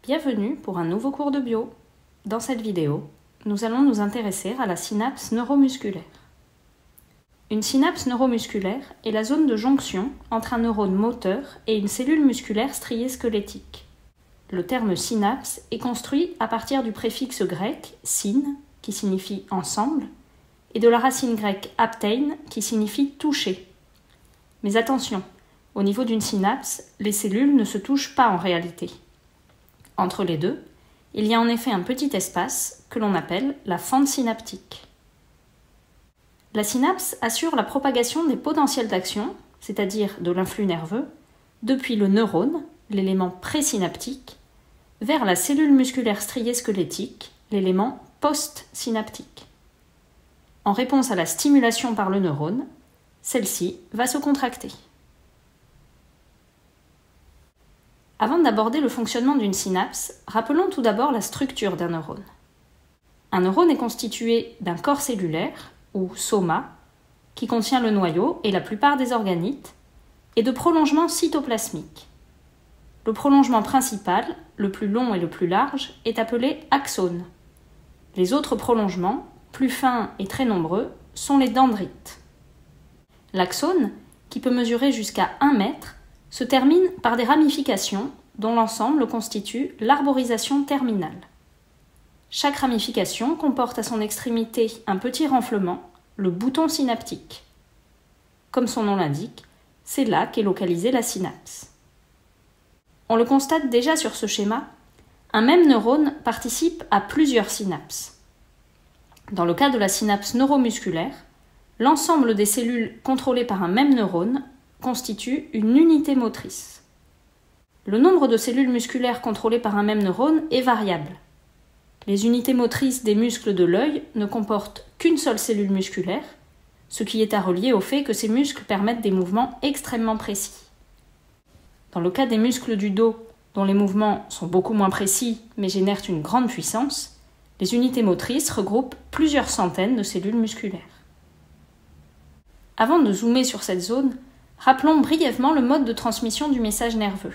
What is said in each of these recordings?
Bienvenue pour un nouveau cours de bio. Dans cette vidéo, nous allons nous intéresser à la synapse neuromusculaire. Une synapse neuromusculaire est la zone de jonction entre un neurone moteur et une cellule musculaire striée squelettique. Le terme synapse est construit à partir du préfixe grec « syn » qui signifie « ensemble » et de la racine grecque « aptein » qui signifie « toucher ». Mais attention, au niveau d'une synapse, les cellules ne se touchent pas en réalité. Entre les deux, il y a en effet un petit espace que l'on appelle la fente synaptique. La synapse assure la propagation des potentiels d'action, c'est-à-dire de l'influx nerveux, depuis le neurone, l'élément présynaptique, vers la cellule musculaire striée squelettique, l'élément postsynaptique. En réponse à la stimulation par le neurone, celle-ci va se contracter. Avant d'aborder le fonctionnement d'une synapse, rappelons tout d'abord la structure d'un neurone. Un neurone est constitué d'un corps cellulaire, ou soma, qui contient le noyau et la plupart des organites, et de prolongements cytoplasmiques. Le prolongement principal, le plus long et le plus large, est appelé axone. Les autres prolongements, plus fins et très nombreux, sont les dendrites. L'axone, qui peut mesurer jusqu'à 1 mètre, se termine par des ramifications dont l'ensemble constitue l'arborisation terminale. Chaque ramification comporte à son extrémité un petit renflement, le bouton synaptique. Comme son nom l'indique, c'est là qu'est localisée la synapse. On le constate déjà sur ce schéma, un même neurone participe à plusieurs synapses. Dans le cas de la synapse neuromusculaire, l'ensemble des cellules contrôlées par un même neurone constitue une unité motrice. Le nombre de cellules musculaires contrôlées par un même neurone est variable. Les unités motrices des muscles de l'œil ne comportent qu'une seule cellule musculaire, ce qui est à relier au fait que ces muscles permettent des mouvements extrêmement précis. Dans le cas des muscles du dos, dont les mouvements sont beaucoup moins précis mais génèrent une grande puissance, les unités motrices regroupent plusieurs centaines de cellules musculaires. Avant de zoomer sur cette zone, rappelons brièvement le mode de transmission du message nerveux.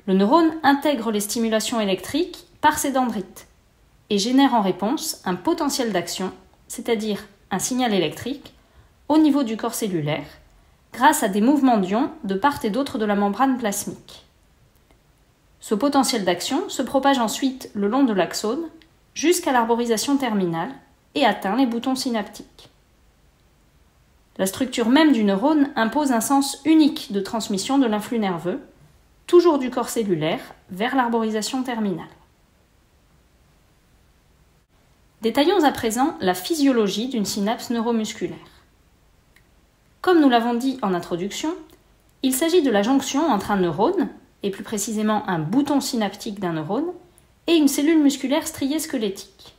Le neurone intègre les stimulations électriques par ses dendrites et génère en réponse un potentiel d'action, c'est-à-dire un signal électrique, au niveau du corps cellulaire, grâce à des mouvements d'ions de part et d'autre de la membrane plasmique. Ce potentiel d'action se propage ensuite le long de l'axone jusqu'à l'arborisation terminale et atteint les boutons synaptiques. La structure même du neurone impose un sens unique de transmission de l'influx nerveux, toujours du corps cellulaire vers l'arborisation terminale. Détaillons à présent la physiologie d'une synapse neuromusculaire. Comme nous l'avons dit en introduction, il s'agit de la jonction entre un neurone, et plus précisément un bouton synaptique d'un neurone, et une cellule musculaire striée squelettique.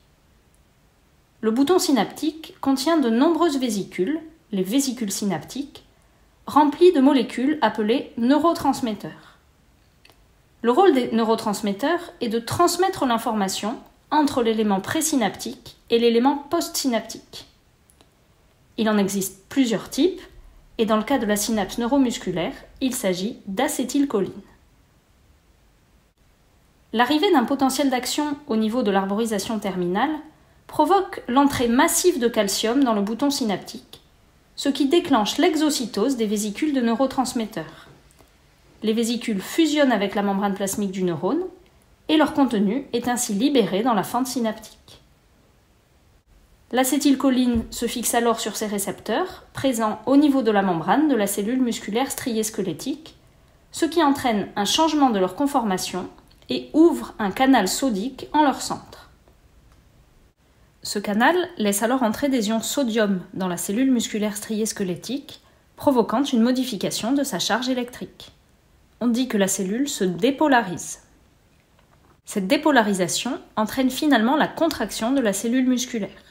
Le bouton synaptique contient de nombreuses vésicules, les vésicules synaptiques, remplies de molécules appelées neurotransmetteurs. Le rôle des neurotransmetteurs est de transmettre l'information entre l'élément présynaptique et l'élément postsynaptique. Il en existe plusieurs types, et dans le cas de la synapse neuromusculaire, il s'agit d'acétylcholine. L'arrivée d'un potentiel d'action au niveau de l'arborisation terminale provoque l'entrée massive de calcium dans le bouton synaptique, ce qui déclenche l'exocytose des vésicules de neurotransmetteurs. Les vésicules fusionnent avec la membrane plasmique du neurone et leur contenu est ainsi libéré dans la fente synaptique. L'acétylcholine se fixe alors sur ces récepteurs, présents au niveau de la membrane de la cellule musculaire striée squelettique, ce qui entraîne un changement de leur conformation et ouvre un canal sodique en leur centre. Ce canal laisse alors entrer des ions sodium dans la cellule musculaire striée squelettique, provoquant une modification de sa charge électrique. On dit que la cellule se dépolarise. Cette dépolarisation entraîne finalement la contraction de la cellule musculaire.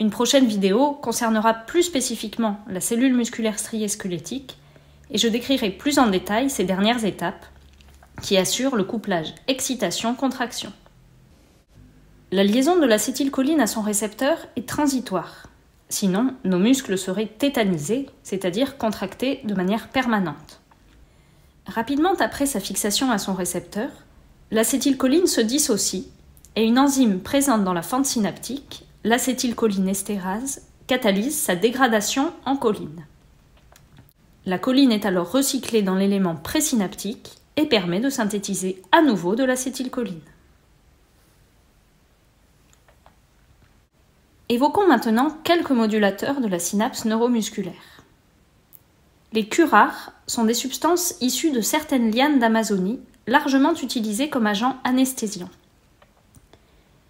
Une prochaine vidéo concernera plus spécifiquement la cellule musculaire striée squelettique et je décrirai plus en détail ces dernières étapes qui assurent le couplage excitation-contraction. La liaison de l'acétylcholine à son récepteur est transitoire. Sinon, nos muscles seraient tétanisés, c'est-à-dire contractés de manière permanente. Rapidement après sa fixation à son récepteur, l'acétylcholine se dissocie et une enzyme présente dans la fente synaptique, l'acétylcholinestérase, catalyse sa dégradation en choline. La choline est alors recyclée dans l'élément présynaptique et permet de synthétiser à nouveau de l'acétylcholine. Évoquons maintenant quelques modulateurs de la synapse neuromusculaire. Les curares sont des substances issues de certaines lianes d'Amazonie, largement utilisées comme agents anesthésiants.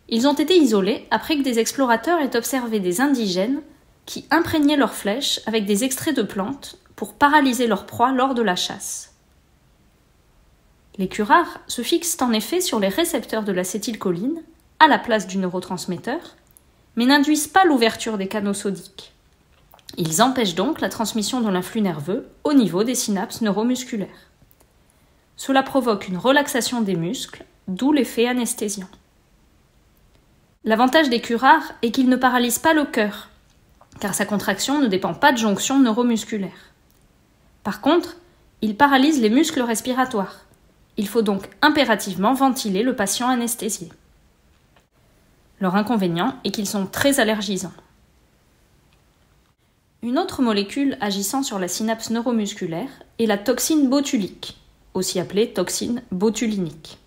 Ils ont été isolés après que des explorateurs aient observé des indigènes qui imprégnaient leurs flèches avec des extraits de plantes pour paralyser leur proie lors de la chasse. Les curares se fixent en effet sur les récepteurs de l'acétylcholine, à la place du neurotransmetteur, mais n'induisent pas l'ouverture des canaux sodiques. Ils empêchent donc la transmission de l'influx nerveux au niveau des synapses neuromusculaires. Cela provoque une relaxation des muscles, d'où l'effet anesthésiant. L'avantage des curares est qu'ils ne paralysent pas le cœur, car sa contraction ne dépend pas de jonction neuromusculaire. Par contre, ils paralysent les muscles respiratoires. Il faut donc impérativement ventiler le patient anesthésié. Leur inconvénient est qu'ils sont très allergisants. Une autre molécule agissant sur la synapse neuromusculaire est la toxine botulique, aussi appelée toxine botulinique.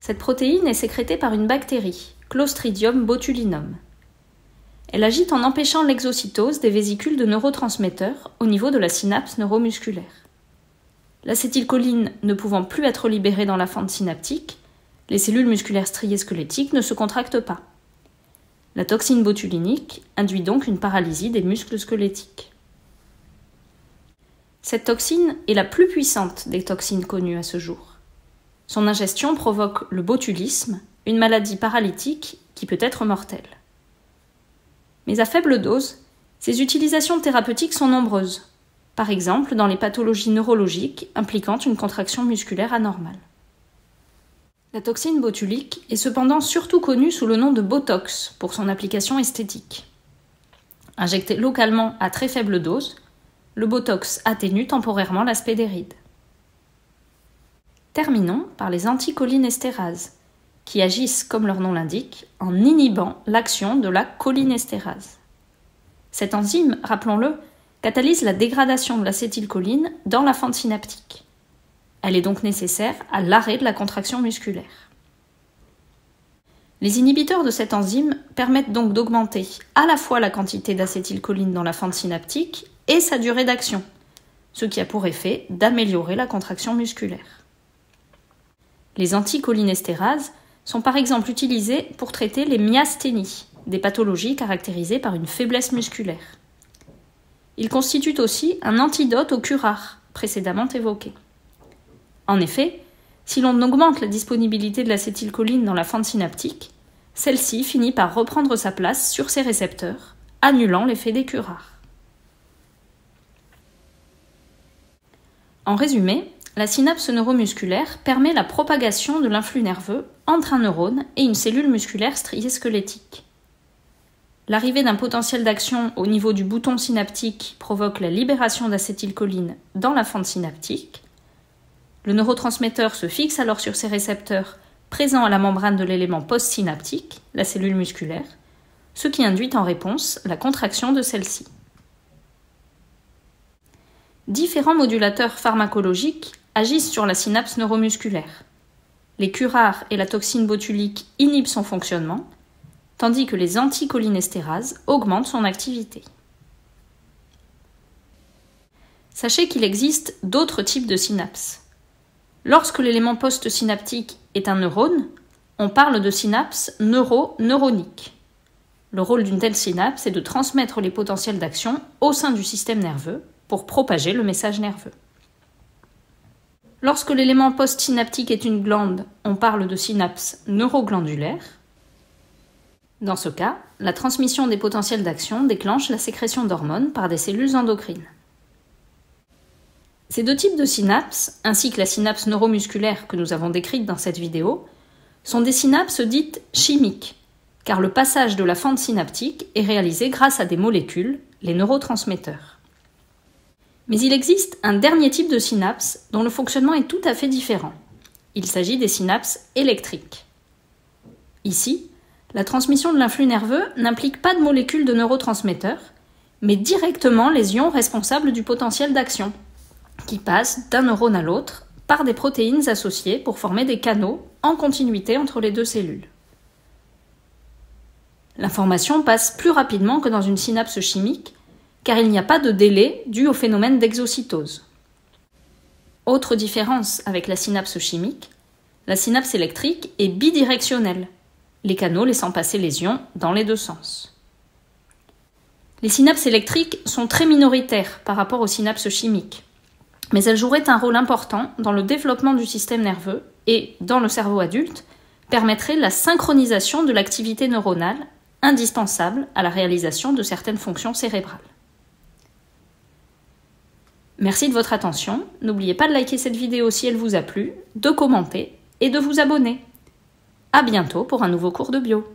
Cette protéine est sécrétée par une bactérie, Clostridium botulinum. Elle agit en empêchant l'exocytose des vésicules de neurotransmetteurs au niveau de la synapse neuromusculaire. L'acétylcholine ne pouvant plus être libérée dans la fente synaptique, les cellules musculaires striées squelettiques ne se contractent pas. La toxine botulinique induit donc une paralysie des muscles squelettiques. Cette toxine est la plus puissante des toxines connues à ce jour. Son ingestion provoque le botulisme, une maladie paralytique qui peut être mortelle. Mais à faible dose, ses utilisations thérapeutiques sont nombreuses, par exemple dans les pathologies neurologiques impliquant une contraction musculaire anormale. La toxine botulique est cependant surtout connue sous le nom de Botox pour son application esthétique. Injecté localement à très faible dose, le Botox atténue temporairement l'aspect des rides. Terminons par les anticholinesterases, qui agissent, comme leur nom l'indique, en inhibant l'action de la cholinestérase. Cette enzyme, rappelons-le, catalyse la dégradation de l'acétylcholine dans la fente synaptique. Elle est donc nécessaire à l'arrêt de la contraction musculaire. Les inhibiteurs de cette enzyme permettent donc d'augmenter à la fois la quantité d'acétylcholine dans la fente synaptique et sa durée d'action, ce qui a pour effet d'améliorer la contraction musculaire. Les anticholinestérases sont par exemple utilisés pour traiter les myasthénies, des pathologies caractérisées par une faiblesse musculaire. Ils constituent aussi un antidote aux curares, précédemment évoqués. En effet, si l'on augmente la disponibilité de l'acétylcholine dans la fente synaptique, celle-ci finit par reprendre sa place sur ses récepteurs, annulant l'effet des curares. En résumé, la synapse neuromusculaire permet la propagation de l'influx nerveux entre un neurone et une cellule musculaire striée squelettique. L'arrivée d'un potentiel d'action au niveau du bouton synaptique provoque la libération d'acétylcholine dans la fente synaptique. Le neurotransmetteur se fixe alors sur ses récepteurs présents à la membrane de l'élément postsynaptique, la cellule musculaire, ce qui induit en réponse la contraction de celle-ci. Différents modulateurs pharmacologiques agissent sur la synapse neuromusculaire. Les curares et la toxine botulique inhibent son fonctionnement, tandis que les anticholinesterases augmentent son activité. Sachez qu'il existe d'autres types de synapses. Lorsque l'élément postsynaptique est un neurone, on parle de synapse neuronique. Le rôle d'une telle synapse est de transmettre les potentiels d'action au sein du système nerveux pour propager le message nerveux. Lorsque l'élément postsynaptique est une glande, on parle de synapse neuroglandulaire. Dans ce cas, la transmission des potentiels d'action déclenche la sécrétion d'hormones par des cellules endocrines. Ces deux types de synapses, ainsi que la synapse neuromusculaire que nous avons décrite dans cette vidéo, sont des synapses dites chimiques, car le passage de la fente synaptique est réalisé grâce à des molécules, les neurotransmetteurs. Mais il existe un dernier type de synapse dont le fonctionnement est tout à fait différent. Il s'agit des synapses électriques. Ici, la transmission de l'influx nerveux n'implique pas de molécules de neurotransmetteurs, mais directement les ions responsables du potentiel d'action, qui passent d'un neurone à l'autre par des protéines associées pour former des canaux en continuité entre les deux cellules. L'information passe plus rapidement que dans une synapse chimique, car il n'y a pas de délai dû au phénomène d'exocytose. Autre différence avec la synapse chimique, la synapse électrique est bidirectionnelle, les canaux laissant passer les ions dans les deux sens. Les synapses électriques sont très minoritaires par rapport aux synapses chimiques, mais elles joueraient un rôle important dans le développement du système nerveux et, dans le cerveau adulte, permettraient la synchronisation de l'activité neuronale indispensable à la réalisation de certaines fonctions cérébrales. Merci de votre attention, n'oubliez pas de liker cette vidéo si elle vous a plu, de commenter et de vous abonner. À bientôt pour un nouveau cours de bio.